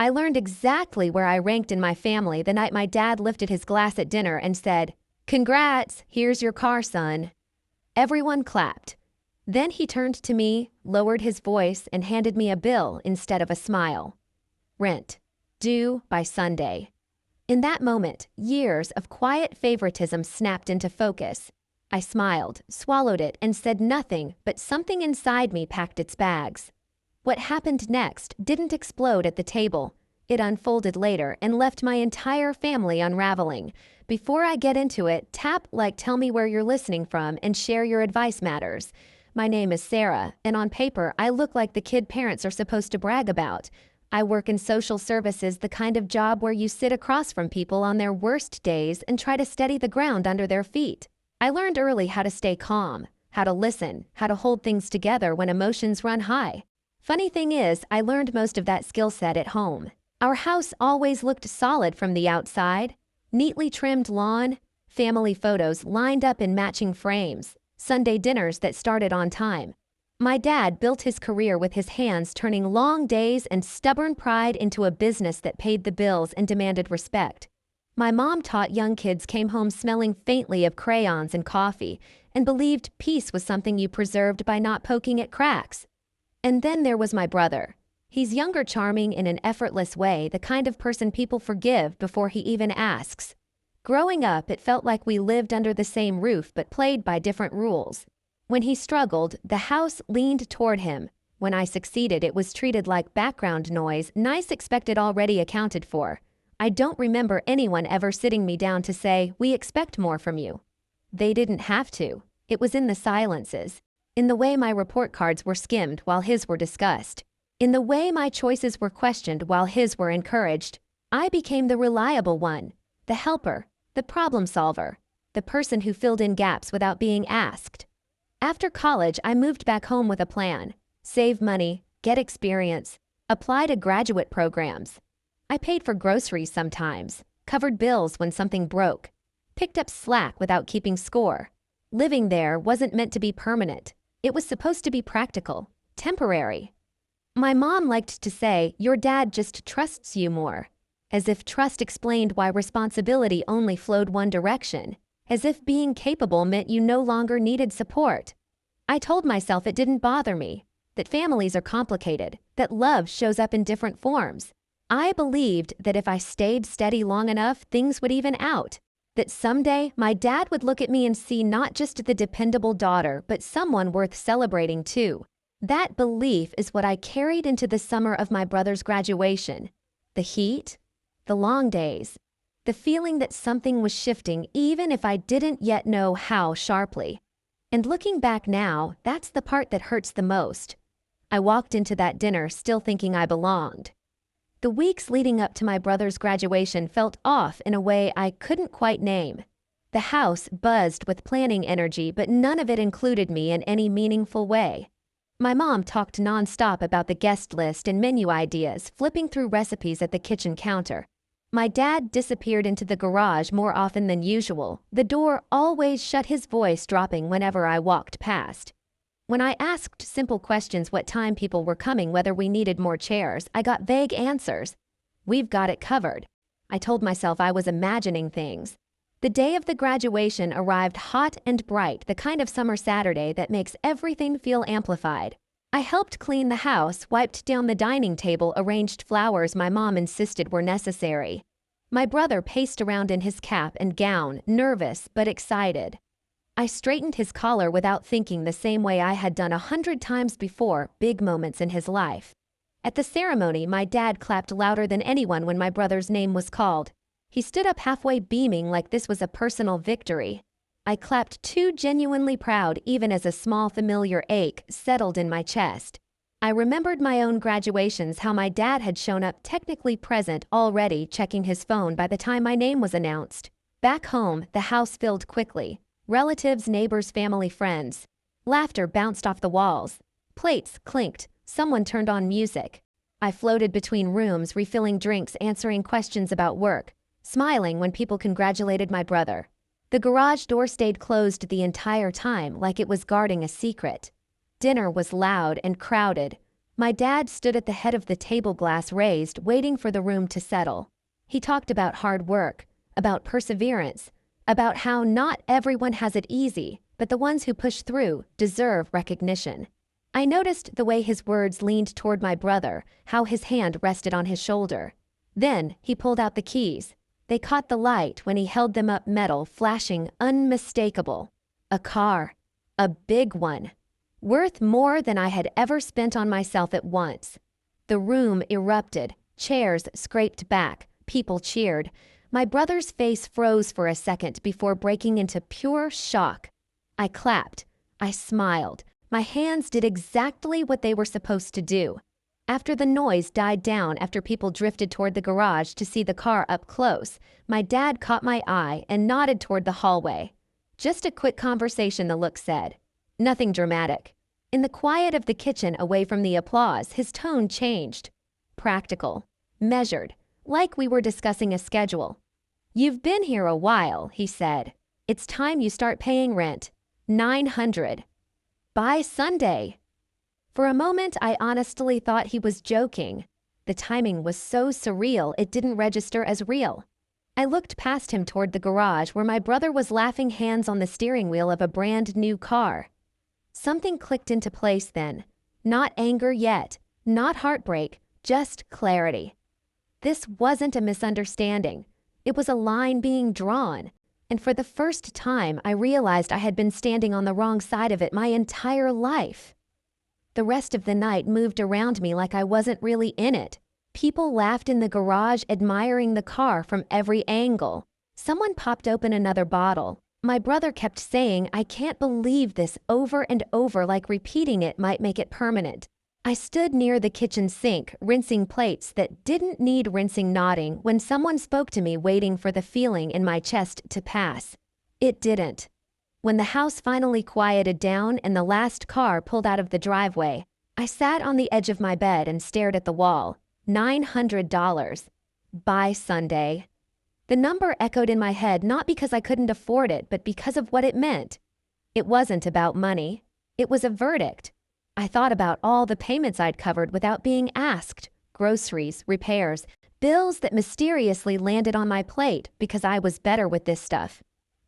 I learned exactly where I ranked in my family the night my dad lifted his glass at dinner and said, "Congrats, here's your car, son." Everyone clapped. Then he turned to me, lowered his voice, and handed me a bill instead of a smile. Rent. Due by Sunday. In that moment, years of quiet favoritism snapped into focus. I smiled, swallowed it, and said nothing, but something inside me packed its bags. What happened next didn't explode at the table. It unfolded later and left my entire family unraveling. Before I get into it, tap like tell me where you're listening from and share your advice matters. My name is Sarah, and on paper, I look like the kid parents are supposed to brag about. I work in social services, the kind of job where you sit across from people on their worst days and try to steady the ground under their feet. I learned early how to stay calm, how to listen, how to hold things together when emotions run high. Funny thing is, I learned most of that skill set at home. Our house always looked solid from the outside. Neatly trimmed lawn, family photos lined up in matching frames, Sunday dinners that started on time. My dad built his career with his hands turning long days and stubborn pride into a business that paid the bills and demanded respect. My mom taught young kids came home smelling faintly of crayons and coffee and believed peace was something you preserved by not poking at cracks. And then there was my brother. He's younger, charming in an effortless way, the kind of person people forgive before he even asks. Growing up, it felt like we lived under the same roof but played by different rules. When he struggled, the house leaned toward him. When I succeeded, it was treated like background noise, nice, expected, already accounted for. I don't remember anyone ever sitting me down to say, "We expect more from you." They didn't have to. It was in the silences. In the way my report cards were skimmed while his were discussed. In the way my choices were questioned while his were encouraged. I became the reliable one, the helper, the problem solver, the person who filled in gaps without being asked. After college, I moved back home with a plan. Save money, get experience, apply to graduate programs. I paid for groceries sometimes, covered bills when something broke, picked up slack without keeping score. Living there wasn't meant to be permanent. It was supposed to be practical, temporary. My mom liked to say, "Your dad just trusts you more," as if trust explained why responsibility only flowed one direction. As if being capable meant you no longer needed support. I told myself it didn't bother me, that families are complicated, that love shows up in different forms. I believed that if I stayed steady long enough, things would even out. That someday my dad would look at me and see not just the dependable daughter, but someone worth celebrating too. That belief is what I carried into the summer of my brother's graduation. The heat, the long days, the feeling that something was shifting even if I didn't yet know how sharply. And looking back now, that's the part that hurts the most. I walked into that dinner still thinking I belonged. The weeks leading up to my brother's graduation felt off in a way I couldn't quite name. The house buzzed with planning energy, but none of it included me in any meaningful way. My mom talked nonstop about the guest list and menu ideas, flipping through recipes at the kitchen counter. My dad disappeared into the garage more often than usual, the door always shut, his voice dropping whenever I walked past. When I asked simple questions, what time people were coming, whether we needed more chairs, I got vague answers. "We've got it covered." I told myself I was imagining things. The day of the graduation arrived hot and bright, the kind of summer Saturday that makes everything feel amplified. I helped clean the house, wiped down the dining table, arranged flowers my mom insisted were necessary. My brother paced around in his cap and gown, nervous but excited. I straightened his collar without thinking, the same way I had done 100 times before, big moments in his life. At the ceremony, my dad clapped louder than anyone when my brother's name was called. He stood up halfway, beaming like this was a personal victory. I clapped too, genuinely proud, even as a small familiar ache settled in my chest. I remembered my own graduations, how my dad had shown up technically present already, checking his phone by the time my name was announced. Back home, the house filled quickly. Relatives, neighbors, family, friends. Laughter bounced off the walls. Plates clinked. Someone turned on music. I floated between rooms, refilling drinks, answering questions about work, smiling when people congratulated my brother. The garage door stayed closed the entire time, like it was guarding a secret. Dinner was loud and crowded. My dad stood at the head of the table, glass raised, waiting for the room to settle. He talked about hard work, about perseverance, about how not everyone has it easy, but the ones who push through deserve recognition. I noticed the way his words leaned toward my brother, how his hand rested on his shoulder. Then he pulled out the keys. They caught the light when he held them up, metal, flashing, unmistakable. A car. A big one. Worth more than I had ever spent on myself at once. The room erupted. Chairs scraped back. People cheered. My brother's face froze for a second before breaking into pure shock. I clapped. I smiled. My hands did exactly what they were supposed to do. After the noise died down, after people drifted toward the garage to see the car up close, my dad caught my eye and nodded toward the hallway. Just a quick conversation, the look said. Nothing dramatic. In the quiet of the kitchen, away from the applause, his tone changed. Practical. Measured. Like we were discussing a schedule. "You've been here a while," he said. "It's time you start paying rent. $900. By Sunday." For a moment, I honestly thought he was joking. The timing was so surreal, it didn't register as real. I looked past him toward the garage where my brother was laughing, hands on the steering wheel of a brand new car. Something clicked into place then. Not anger yet, not heartbreak, just clarity. This wasn't a misunderstanding. It was a line being drawn. And for the first time, I realized I had been standing on the wrong side of it my entire life. The rest of the night moved around me like I wasn't really in it. People laughed in the garage, admiring the car from every angle. Someone popped open another bottle. My brother kept saying, "I can't believe this," over and over, like repeating it might make it permanent. I stood near the kitchen sink, rinsing plates that didn't need rinsing, nodding, when someone spoke to me, waiting for the feeling in my chest to pass. It didn't. When the house finally quieted down and the last car pulled out of the driveway, I sat on the edge of my bed and stared at the wall. $900. By Sunday. The number echoed in my head, not because I couldn't afford it, but because of what it meant. It wasn't about money. It was a verdict. I thought about all the payments I'd covered without being asked. Groceries, repairs, bills that mysteriously landed on my plate because I was better with this stuff.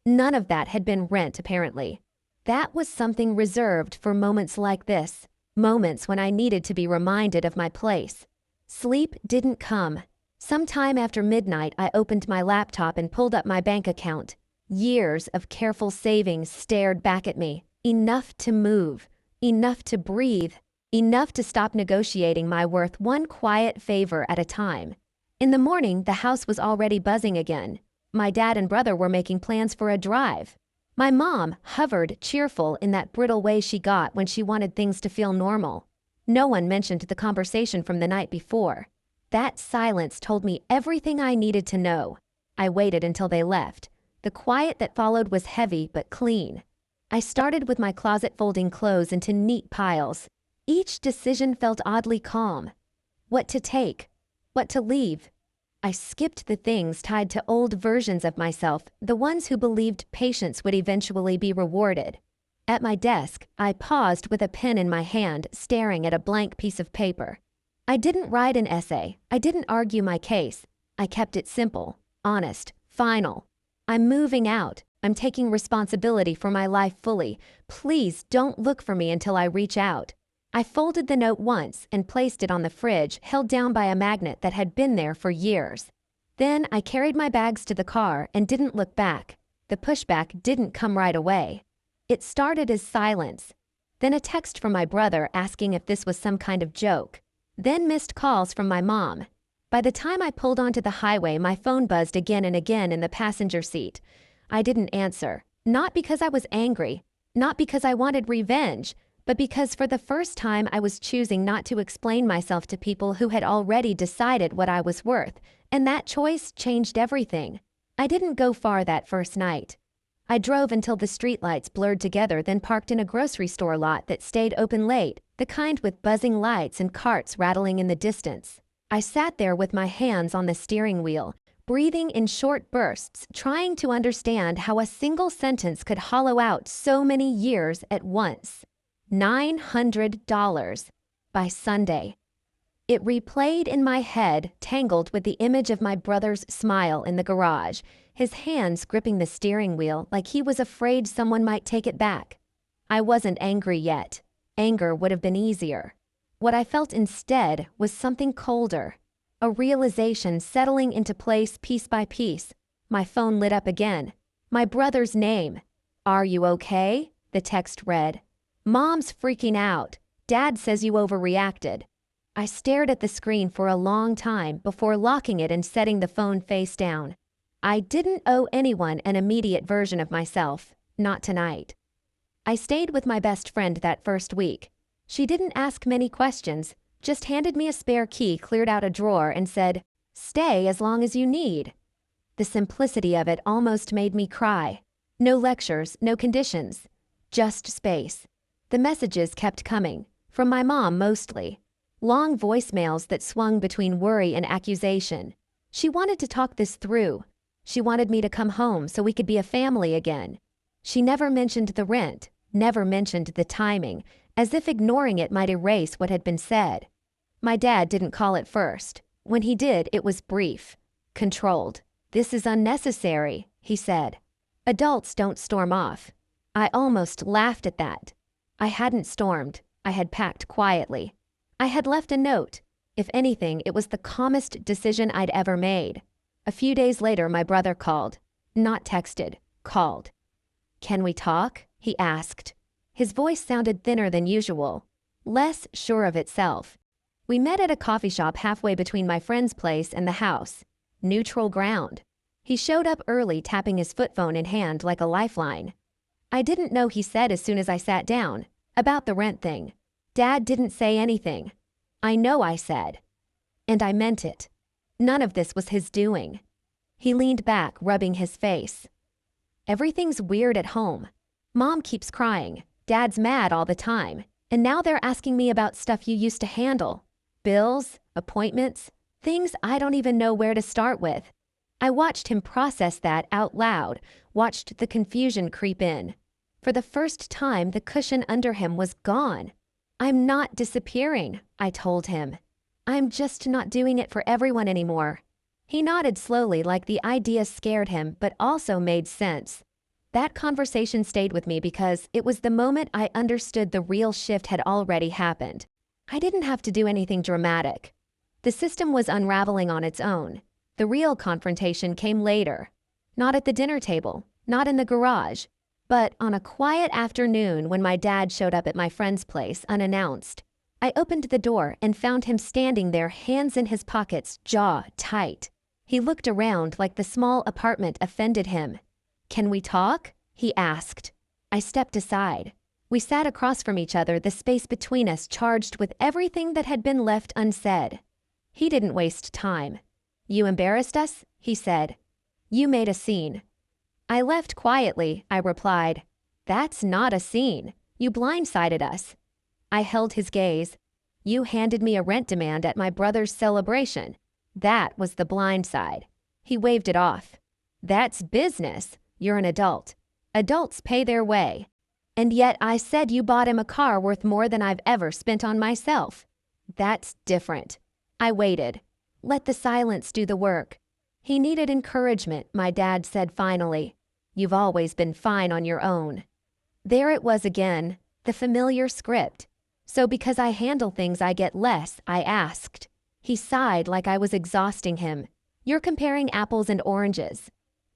None of that had been rent, apparently. That was something reserved for moments like this, moments when I needed to be reminded of my place. Sleep didn't come. Sometime after midnight, I opened my laptop and pulled up my bank account. Years of careful savings stared back at me. Enough to move. Enough to breathe. Enough to stop negotiating my worth one quiet favor at a time. In the morning, the house was already buzzing again. My dad and brother were making plans for a drive. My mom hovered, cheerful in that brittle way she got when she wanted things to feel normal. No one mentioned the conversation from the night before. That silence told me everything I needed to know. I waited until they left. The quiet that followed was heavy but clean. I started with my closet, folding clothes into neat piles. Each decision felt oddly calm. What to take? What to leave? I skipped the things tied to old versions of myself, the ones who believed patience would eventually be rewarded. At my desk, I paused with a pen in my hand, staring at a blank piece of paper. I didn't write an essay. I didn't argue my case. I kept it simple, honest, final. I'm moving out. I'm taking responsibility for my life fully. Please don't look for me until I reach out. I folded the note once and placed it on the fridge, held down by a magnet that had been there for years. Then I carried my bags to the car and didn't look back. The pushback didn't come right away. It started as silence. Then a text from my brother asking if this was some kind of joke. Then missed calls from my mom. By the time I pulled onto the highway, my phone buzzed again and again in the passenger seat. I didn't answer. Not because I was angry. Not because I wanted revenge. But because for the first time I was choosing not to explain myself to people who had already decided what I was worth, and that choice changed everything. I didn't go far that first night. I drove until the streetlights blurred together, then parked in a grocery store lot that stayed open late, the kind with buzzing lights and carts rattling in the distance. I sat there with my hands on the steering wheel, breathing in short bursts, trying to understand how a single sentence could hollow out so many years at once. $900. by Sunday. It replayed in my head, tangled with the image of my brother's smile in the garage, his hands gripping the steering wheel like he was afraid someone might take it back. I wasn't angry yet. Anger would have been easier. What I felt instead was something colder, a realization settling into place piece by piece. My phone lit up again. My brother's name. "Are you okay?" the text read. "Mom's freaking out. Dad says you overreacted." I stared at the screen for a long time before locking it and setting the phone face down. I didn't owe anyone an immediate version of myself, not tonight. I stayed with my best friend that first week. She didn't ask many questions, just handed me a spare key, cleared out a drawer, and said, "Stay as long as you need." The simplicity of it almost made me cry. No lectures, no conditions, just space. The messages kept coming, from my mom mostly. Long voicemails that swung between worry and accusation. She wanted to talk this through. She wanted me to come home so we could be a family again. She never mentioned the rent, never mentioned the timing, as if ignoring it might erase what had been said. My dad didn't call it first. When he did, it was brief, controlled. "This is unnecessary," he said. "Adults don't storm off." I almost laughed at that. I hadn't stormed. I had packed quietly. I had left a note. If anything, it was the calmest decision I'd ever made. A few days later, my brother called. Not texted, called. "Can we talk?" he asked. His voice sounded thinner than usual, less sure of itself. We met at a coffee shop halfway between my friend's place and the house. Neutral ground. He showed up early, tapping his foot phone in hand like a lifeline. I didn't know he said as soon as I sat down. About the rent thing. Dad didn't say anything. I know I said. And I meant it. None of this was his doing. He leaned back, rubbing his face. "Everything's weird at home. Mom keeps crying. Dad's mad all the time. And now they're asking me about stuff you used to handle. Bills, appointments, things I don't even know where to start with." I watched him process that out loud, watched the confusion creep in. For the first time, the cushion under him was gone. "I'm not disappearing," I told him. "I'm just not doing it for everyone anymore." He nodded slowly, like the idea scared him but also made sense. That conversation stayed with me because it was the moment I understood the real shift had already happened. I didn't have to do anything dramatic. The system was unraveling on its own. The real confrontation came later. Not at the dinner table, not in the garage, but on a quiet afternoon when my dad showed up at my friend's place unannounced. I opened the door and found him standing there, hands in his pockets, jaw tight. He looked around like the small apartment offended him. "Can we talk?" he asked. I stepped aside. We sat across from each other, the space between us charged with everything that had been left unsaid. He didn't waste time. "You embarrassed us?" he said. "You made a scene." "I left quietly," I replied. "That's not a scene. You blindsided us." I held his gaze. "You handed me a rent demand at my brother's celebration. That was the blind side." He waved it off. "That's business. You're an adult. Adults pay their way. And yet I said you bought him a car worth more than I've ever spent on myself. That's different." I waited. Let the silence do the work. "He needed encouragement," my dad said finally. "You've always been fine on your own." There it was again, the familiar script. "So because I handle things I get less," I asked. He sighed like I was exhausting him. "You're comparing apples and oranges."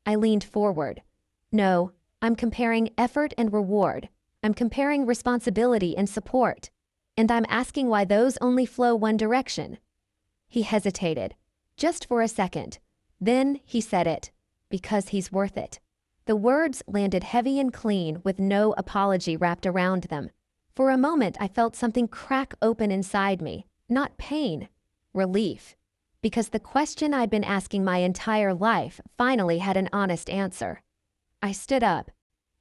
I leaned forward. "No, I'm comparing effort and reward. I'm comparing responsibility and support. And I'm asking why those only flow one direction." He hesitated, just for a second. Then he said it. "Because he's worth it." The words landed heavy and clean with no apology wrapped around them. For a moment I felt something crack open inside me. Not pain, relief. Because the question I'd been asking my entire life finally had an honest answer. I stood up.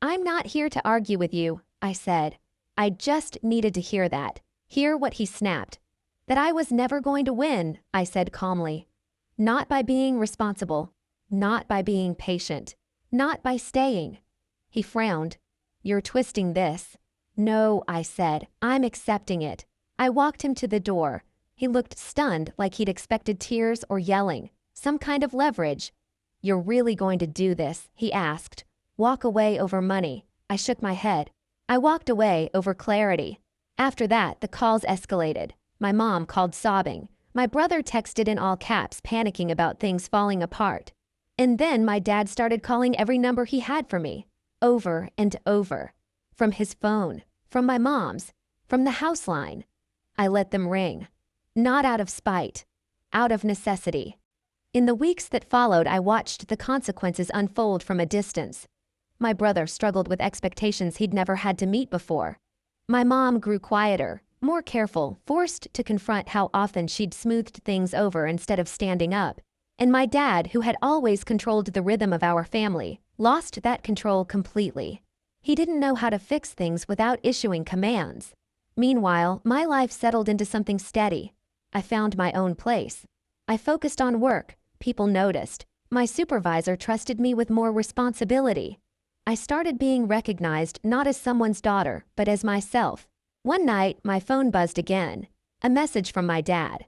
"I'm not here to argue with you," I said. I just needed to hear that. Hear what he snapped. "That I was never going to win," I said calmly. "Not by being responsible. Not by being patient. Not by staying." He frowned. "You're twisting this." "No," I said. "I'm accepting it." I walked him to the door. He looked stunned, like he'd expected tears or yelling. Some kind of leverage. "You're really going to do this?" he asked. "Walk away over money." I shook my head. I walked away over clarity. After that, the calls escalated. My mom called sobbing. My brother texted in all caps, panicking about things falling apart. And then my dad started calling every number he had for me, over and over. From his phone, from my mom's, from the house line. I let them ring. Not out of spite, out of necessity. In the weeks that followed, I watched the consequences unfold from a distance. My brother struggled with expectations he'd never had to meet before. My mom grew quieter, more careful, forced to confront how often she'd smoothed things over instead of standing up. And my dad, who had always controlled the rhythm of our family, lost that control completely. He didn't know how to fix things without issuing commands. Meanwhile, my life settled into something steady. I found my own place. I focused on work. People noticed. My supervisor trusted me with more responsibility. I started being recognized not as someone's daughter, but as myself. One night, my phone buzzed again. A message from my dad.